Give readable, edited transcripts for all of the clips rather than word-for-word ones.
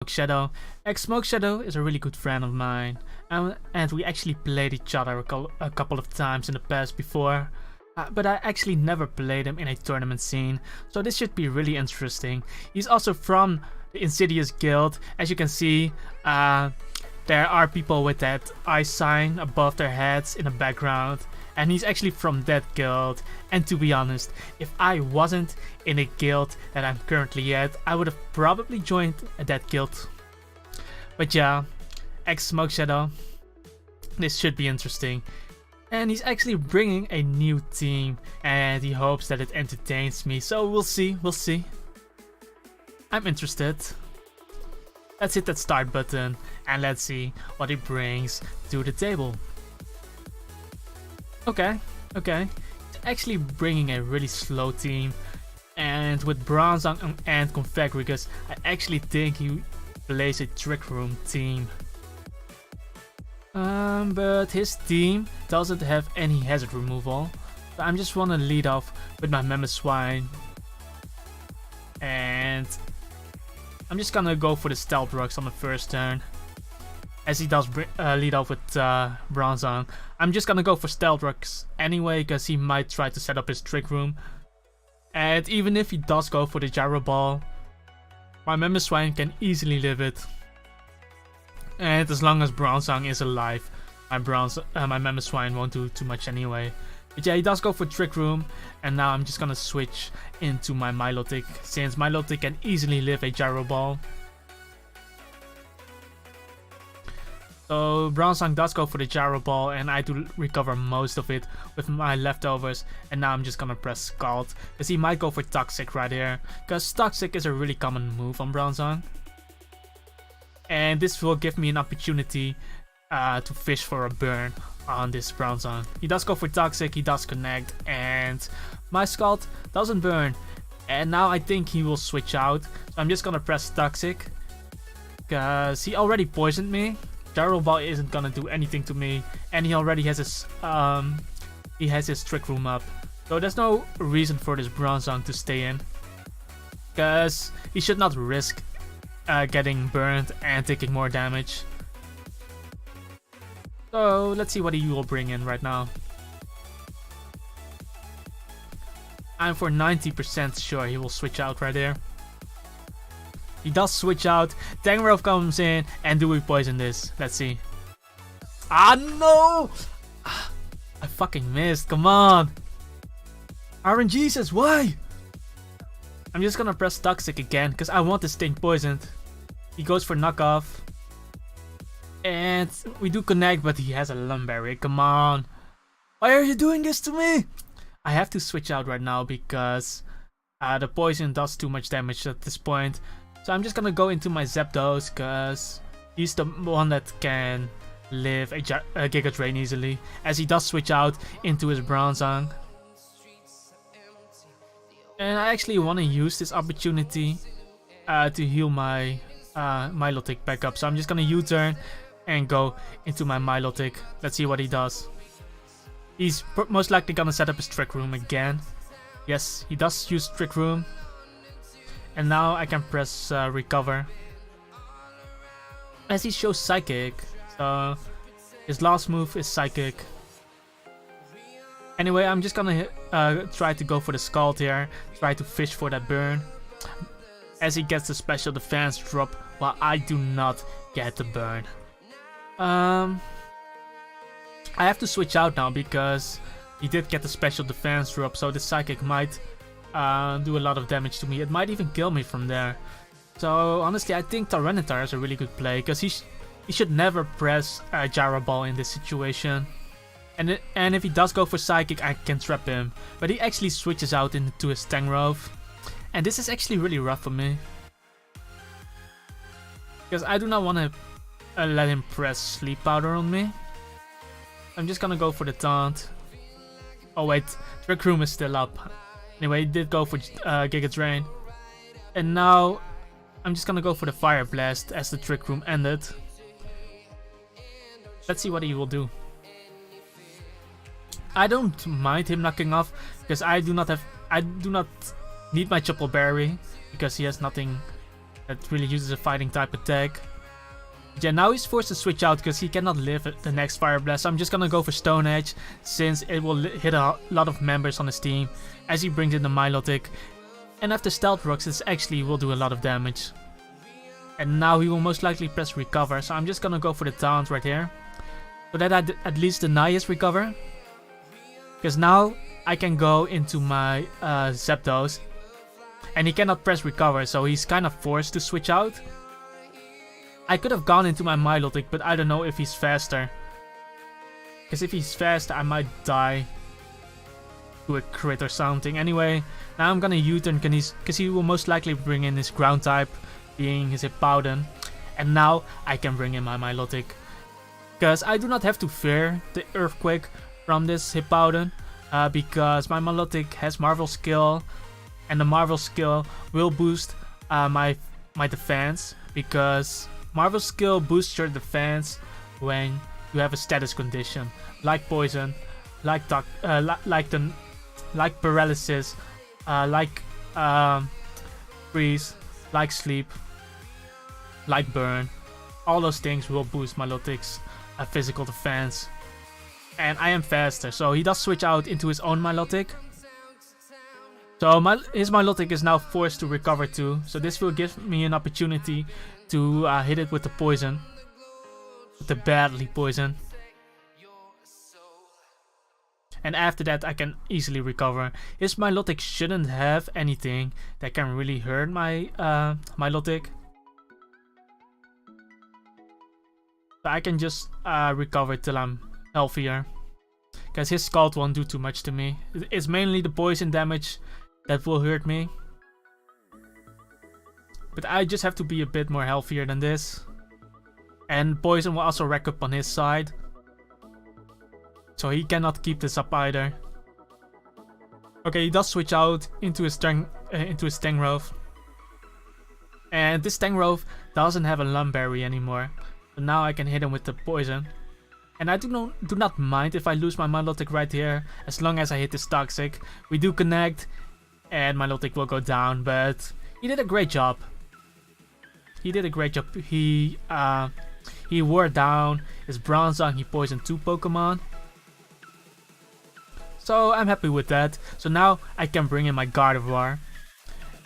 Shadow. Smoke Shadow is a really good friend of mine, and we actually played each other a couple of times in the past before, but I actually never played him in a tournament scene, so this should be really interesting. He's also from the Insidious Guild. As you can see, there are people with that eye sign above their heads in the background, and he's actually from that guild. And to be honest, if I wasn't in a guild that I'm currently at, I would have probably joined that guild. But yeah, Smoke Shadow, this should be interesting. And he's actually bringing a new team, and he hopes that it entertains me, so we'll see. I'm interested. Let's hit that start button and let's see what he brings to the table. Okay. He's actually bringing a really slow team, and with Bronzong and Confagrigus, I actually think he plays a Trick Room team. But his team doesn't have any hazard removal, so I'm just wanna lead off with my Mamoswine, and I'm just gonna go for the Stealth Rocks on the first turn. As he does lead off with Bronzong, I'm just gonna go for Stealth Rocks anyway, because he might try to set up his Trick Room. And even if he does go for the Gyro Ball, my Mamoswine can easily live it. And as long as Bronzong is alive, my Mamoswine won't do too much anyway. But yeah, he does go for Trick Room, and now I'm just gonna switch into my Milotic, since Milotic can easily live a Gyro Ball. So Bronzong does go for the Gyro Ball, and I do recover most of it with my leftovers, and now I'm just gonna press Scald, because he might go for Toxic right here, because Toxic is a really common move on Bronzong. And this will give me an opportunity to fish for a burn on this Bronzong. He does go for Toxic, he does connect, and my Scald doesn't burn. And now I think he will switch out, so I'm just gonna press Toxic, because he already poisoned me. Gyro Ball isn't gonna do anything to me, and he already has his Trick Room up, so there's no reason for this Bronzong to stay in, because he should not risk getting burned and taking more damage. So let's see what he will bring in right now. I'm for 90% sure he will switch out right here. He does switch out, Tangrowth comes in, and do we poison this? Let's see. Ah no! I fucking missed, come on! RNG says why? I'm just gonna press Toxic again, because I want this thing poisoned. He goes for knockoff. And we do connect, but he has a Lumberry, come on! Why are you doing this to me? I have to switch out right now, because the poison does too much damage at this point. So I'm just gonna go into my Zapdos, because he's the one that can live a Giga Drain easily, as he does switch out into his Bronzong. And I actually want to use this opportunity to heal my Milotic back up. So I'm just gonna U-turn and go into my Milotic. Let's see what he does. He's most likely gonna set up his Trick Room again. Yes, he does use Trick Room. And now I can press recover, as he shows Psychic, so his last move is Psychic. Anyway, I'm just gonna try to go for the Scald here, try to fish for that burn, as he gets the special defense drop while I do not get the burn. I have to switch out now, because he did get the special defense drop, so the Psychic might do a lot of damage to me. It might even kill me from there. So honestly, I think Tyranitar is a really good play, because he should never press a Gyro Ball in this situation. And if he does go for Psychic, I can trap him. But he actually switches out into his Tangrowth, and this is actually really rough for me, because I do not want to let him press Sleep Powder on me. I'm just gonna go for the taunt. Oh wait, Trick Room is still up. Anyway, he did go for Giga Drain. And now I'm just gonna go for the Fire Blast, as the Trick Room ended. Let's see what he will do. I don't mind him knocking off, because I do not need my Triple Berry, because he has nothing that really uses a fighting type attack. Yeah, now he's forced to switch out because he cannot live the next Fire Blast. So I'm just gonna go for Stone Edge since it will hit a lot of members on his team as he brings in the Milotic. And after Stealth Rocks, this actually will do a lot of damage. And now he will most likely press Recover, so I'm just gonna go for the Taunt right here. So that I at least deny his Recover. Because now I can go into my Zapdos. And he cannot press Recover, so he's kind of forced to switch out. I could have gone into my Milotic, but I don't know if he's faster. Because if he's faster, I might die to a crit or something. Anyway, now I'm gonna U-turn because he will most likely bring in his ground type, being his Hippowdon. And now I can bring in my Milotic. Because I do not have to fear the Earthquake from this Hippowdon. Because my Milotic has Marvel Skill. And the Marvel Skill will boost my defense. Because Marvel Skill boosts your defense when you have a status condition. Like Poison, like Paralysis, like Freeze, like Sleep, like Burn. All those things will boost Milotic's physical defense. And I am faster, so he does switch out into his own Milotic. So his Milotic is now forced to recover too. So this will give me an opportunity to hit it with the poison. With the badly poison. And after that I can easily recover. His Milotic shouldn't have anything that can really hurt my Milotic. So I can just recover till I'm healthier. Because his Scald won't do too much to me. It's mainly the poison damage that will hurt me. But I just have to be a bit more healthier than this. And poison will also rack up on his side. So he cannot keep this up either. Okay, he does switch out into his Tangrowth. And this Tangrowth doesn't have a Lumberry anymore. So now I can hit him with the poison. And I do not mind if I lose my Milotic right here, as long as I hit this Toxic. We do connect, and Milotic will go down, but he did a great job. He did a great job. He wore down his Bronzong, he poisoned 2 Pokemon. So I'm happy with that. So now I can bring in my Gardevoir.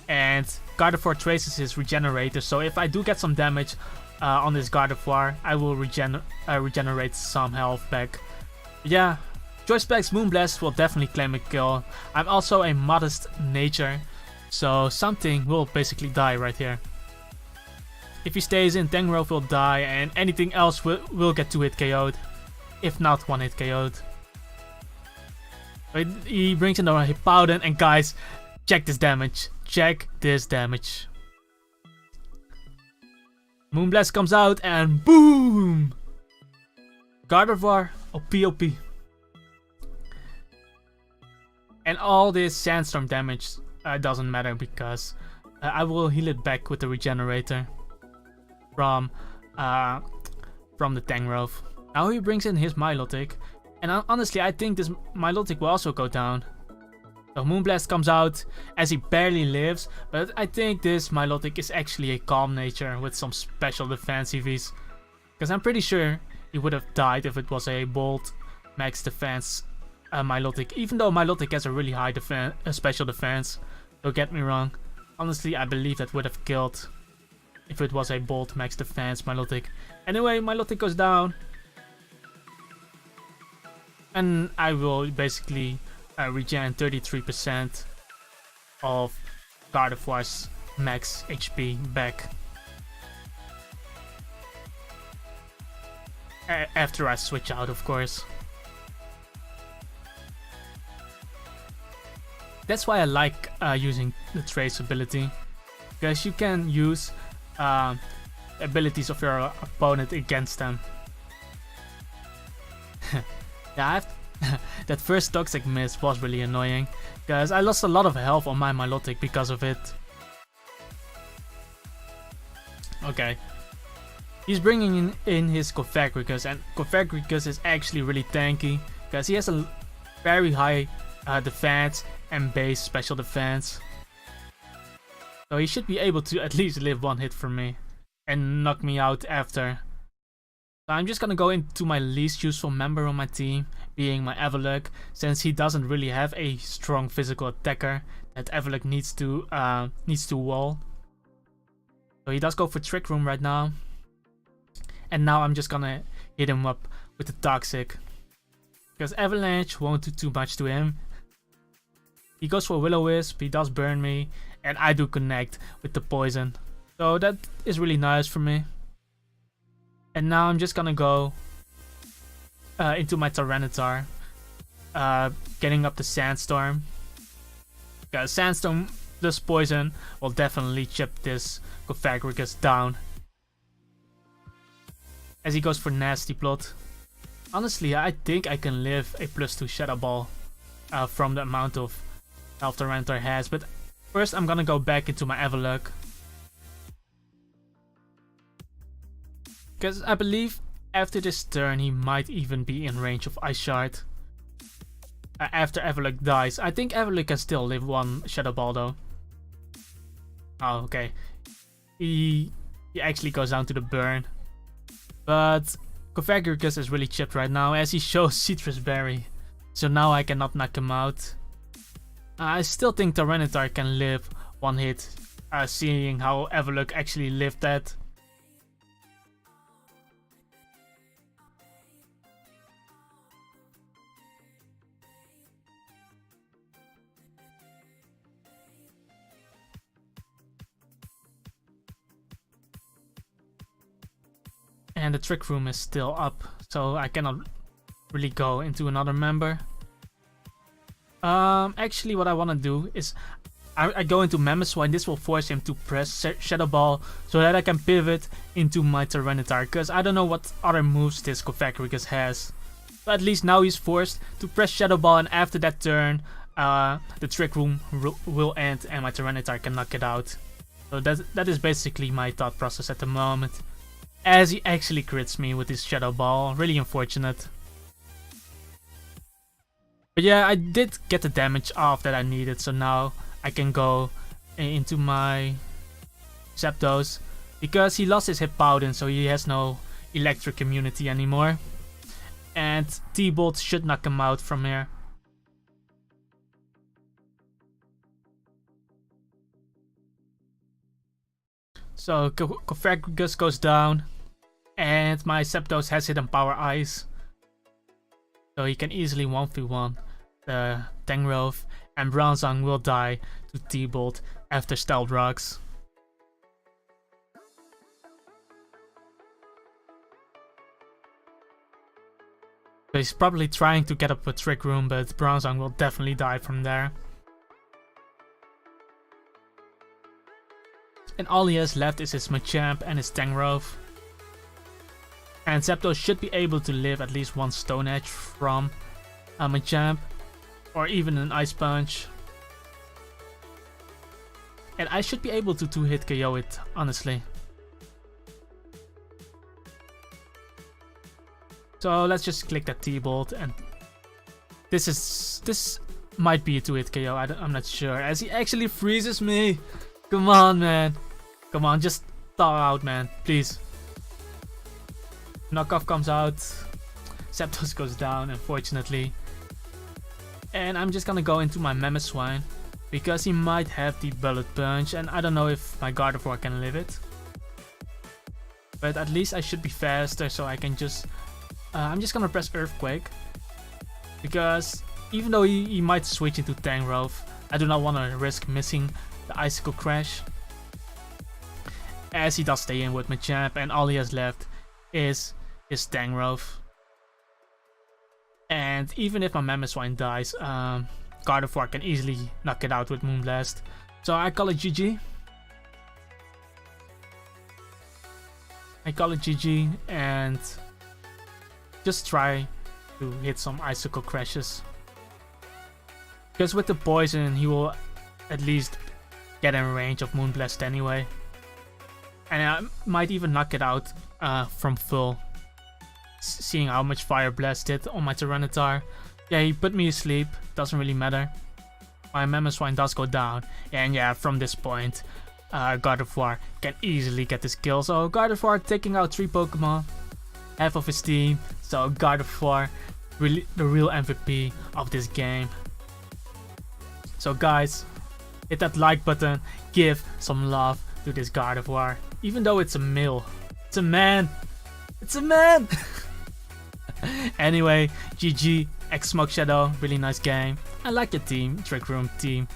And Gardevoir traces his Regenerator, so if I do get some damage on this Gardevoir, I will regenerate some health back. Yeah, Choice Specs Moonblast will definitely claim a kill. I'm also a modest nature, so something will basically die right here. If he stays in, Tangrowth will die and anything else will get 2-hit KO'd. If not 1-hit KO'd. But he brings in the Hippowdon and guys, check this damage. Check this damage. Moonblast comes out and boom! Gardevoir, OP. And all this Sandstorm damage doesn't matter because I will heal it back with the Regenerator from the Tangrowth. Now he brings in his Milotic, and honestly I think this Milotic will also go down. So Moonblast comes out as he barely lives, but I think this Milotic is actually a calm nature with some special defense EVs. Because I'm pretty sure he would have died if it was a bold max defense Milotic. Even though Milotic has a really high special defense, don't get me wrong. Honestly, I believe that would have killed if it was a bold max defense Milotic. Anyway, Milotic goes down. And I will basically regen 33% of Gardevoir's max HP back. After I switch out, of course. That's why I like using the Trace ability. Because you can use abilities of your opponent against them. Yeah, that first Toxic miss was really annoying, because I lost a lot of health on my Milotic because of it. Okay. He's bringing in his Kofagricus, and Kofagricus is actually really tanky, because he has a very high defense and base special defense. So he should be able to at least live one hit from me and knock me out after. So I'm just gonna go into my least useful member on my team, being my Everlook, since he doesn't really have a strong physical attacker that Everlook needs to wall. So he does go for Trick Room right now. And now I'm just gonna hit him up with the Toxic, because Avalanche won't do too much to him. He goes for Will-O-Wisp, he does burn me, and I do connect with the poison. So that is really nice for me. And now I'm just gonna go into my Tyranitar, getting up the Sandstorm. Because Sandstorm plus poison will definitely chip this Cofagrigus down. As he goes for Nasty Plot. Honestly, I think I can live a +2 Shadow Ball from the amount of health Tyranitar has. But first I'm gonna go back into my Everlook, because I believe after this turn he might even be in range of Ice Shard. After Everlook dies. I think Everlook can still live one Shadow Ball though. Oh, okay. He actually goes down to the burn. But Cofagrigus is really chipped right now as he shows Citrus Berry. So now I cannot knock him out. I still think Tyranitar can live one hit, seeing how Everlook actually lived that. And the Trick Room is still up, so I cannot really go into another member. Actually what I want to do is I go into Mamoswine. This will force him to press Shadow Ball so that I can pivot into my Tyranitar, because I don't know what other moves this Cofagrigus has. But at least now he's forced to press Shadow Ball, and after that turn the Trick Room will end and my Tyranitar can knock it out. So that is basically my thought process at the moment. As he actually crits me with his Shadow Ball, really unfortunate. But yeah, I did get the damage off that I needed, so now I can go into my Zapdos, because he lost his Hippowdon, so he has no electric immunity anymore. And T-Bolt should knock him out from here. So Cofagrigus goes down, and my Zapdos has Hidden Power Ice. So he can easily 1v1 the Tangrowth, and Bronzong will die to T-Bolt after Stealth Rocks. So he's probably trying to get up a Trick Room, but Bronzong will definitely die from there. And all he has left is his Machamp and his Tangrowth. And Zapdos should be able to live at least one Stone Edge from Machamp, or even an Ice Punch. And I should be able to 2-hit KO it, honestly. So let's just click that T-Bolt, and this might be a 2-hit KO, I'm not sure, as he actually freezes me. Come on, man. Come on, just thaw out, man. Please. Knockoff comes out. Zapdos goes down, unfortunately. And I'm just gonna go into my Mamoswine, because he might have the Bullet Punch, and I don't know if my Gardevoir can live it. But at least I should be faster, so I can just... I'm just gonna press Earthquake, because even though he might switch into Tangrowth, I do not want to risk missing the Icicle Crash, as he does stay in with Machamp, and all he has left is his Tangrowth. And even if my Mamoswine dies, Gardevoir can easily knock it out with Moonblast. So I call it GG. I call it GG and just try to hit some Icicle Crashes. Because with the poison, he will at least get in range of Moonblast anyway. And I might even knock it out from full. Seeing how much Fire Blast did on my Tyranitar. Yeah, he put me to sleep, doesn't really matter. My Mamoswine does go down. And yeah, from this point, Gardevoir can easily get this kill. So Gardevoir taking out 3 Pokemon, half of his team. So Gardevoir, really the real MVP of this game. So guys, hit that like button, give some love to this Gardevoir. Even though it's a male, it's a man. It's a man! Anyway, GG, X-Smoke Shadow, really nice game. I like the team, Trick Room team.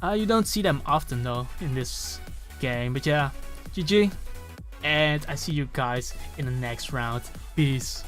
You don't see them often though in this game, but yeah, GG. And I see you guys in the next round. Peace.